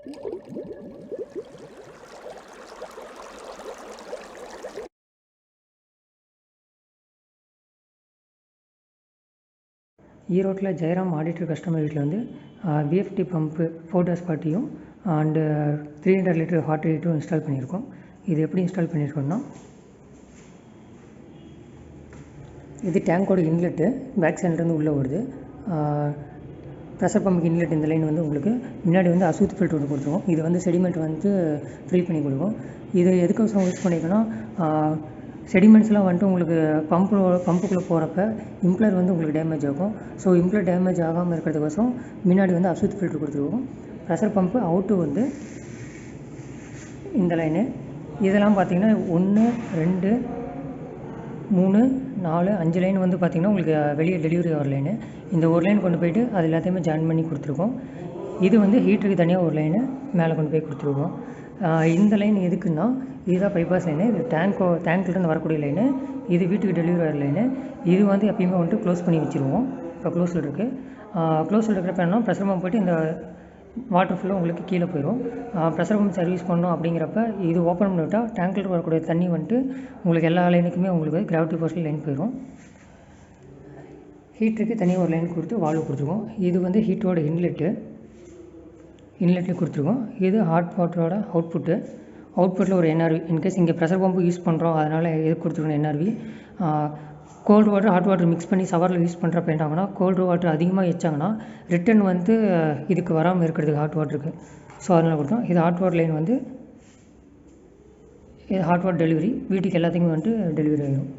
ஈரோட்டில் Jayaram auditor customer வீட்டில் வந்து விஎஃப்டி பம்பு 4 ஹார்ஸ்பாட்டியும் அண்டு 300 லிட்டர் ஹாட் ஹீட்டும் இன்ஸ்டால் பண்ணியிருக்கோம். இது எப்படி இன்ஸ்டால் பண்ணியிருக்கோம்னா, இது டேங்கோட இன்லெட்டு பேக் சைட்லேருந்து உள்ளே வருது. ப்ரெஷர் பம்புக்கு இன்லெட் இந்த லைன் வந்து உங்களுக்கு முன்னாடி வந்து அசுத் ஃபில்டர் ஒன்று கொடுத்துருவோம். இது வந்து செடிமெண்ட் வந்து ஃபில் பண்ணி கொடுக்கும். இது எதுக்கோசரம் யூஸ் பண்ணிக்கோன்னா, செடிமெண்ட்ஸ்லாம் வந்துட்டு உங்களுக்கு பம்புக்குள்ளே போகிறப்ப இம்ப்ளர் வந்து உங்களுக்கு டேமேஜ் ஆகும். ஸோ இம்ப்ளர் டேமேஜ் ஆகாமல் இருக்கிறதுக்கோசரம் முன்னாடி வந்து அசுத் ஃபில்டர் கொடுத்துருவோம். ப்ரெஷர் பம்பு அவுட்டு வந்து இந்த லைனு. இதெல்லாம் பார்த்திங்கன்னா 1 2 3 4 5 லைன் வந்து பார்த்திங்கன்னா உங்களுக்கு வெளியே டெலிவரி ஆகிற லைனு. இந்த ஒரு லைன் கொண்டு போய்ட்டு அது எல்லாத்தையுமே ஜாயின் பண்ணி கொடுத்துருக்கோம். இது வந்து ஹீட்டருக்கு தனியாக ஒரு லைனு மேலே கொண்டு போய் கொடுத்துருக்கோம். இந்த லைன் எதுக்குன்னா, இதுதான் பைபாஸ் லைனு. இது டேங்க்லேருந்து வரக்கூடிய லைனு. இது வீட்டுக்கு டெலிவரி ஆகிற லைனு. இது வந்து எப்பயுமே வந்துட்டு க்ளோஸ் பண்ணி வச்சுருவோம். இப்போ க்ளோஸில் இருக்குது. க்ளோஸில் இருக்கிறப்ப என்ன, ப்ரெஷர் பம்ப் போய்ட்டு இந்த வாட்டர் ஃபுல்லாக உங்களுக்கு கீழே போயிடும். ப்ரெஷர் பம்ப் சர்வீஸ் பண்ணோம் அப்படிங்கிறப்ப இது ஓப்பன் பண்ணி விட்டால் டேங்கில் வரக்கூடிய தண்ணி வந்துட்டு உங்களுக்கு எல்லா லைனுக்குமே உங்களுக்கு கிராவிட்டி ஃபோர்ஸில் லைன் போயிடும். ஹீட்டருக்கு தனியாக ஒரு லைன் கொடுத்து வால்வு கொடுத்துருக்கோம். இது வந்து ஹீட்டோட இன்லெட்லேயும் கொடுத்துருக்கோம். இது ஹாட் வாட்டரோட அவுட்புட்டில் ஒரு என்ஆர்வி. இன்கேஸ் இங்கே ப்ரெஷர் பம்பு யூஸ் பண்ணுறோம், அதனால் எது கொடுத்துருக்கோம் NRV. Cold water hot water mix பண்ணி ஷவரில் யூஸ் பண்ணுறப்ப என்ன ஆகுனா, கோல்டு வாட்டர் அதிகமாக வச்சாங்கன்னா ரிட்டன் வந்து இதுக்கு வராமல் இருக்கிறதுக்கு ஹாட் வாட்டருக்கு. ஸோ அதனால் கொடுத்தோம். இது ஹாட் வாட்டர் லைன் வந்து இது ஹாட் வாட்டர் டெலிவரி வீட்டுக்கு எல்லாத்துக்குமே வந்துட்டு டெலிவரி ஆகிடும்.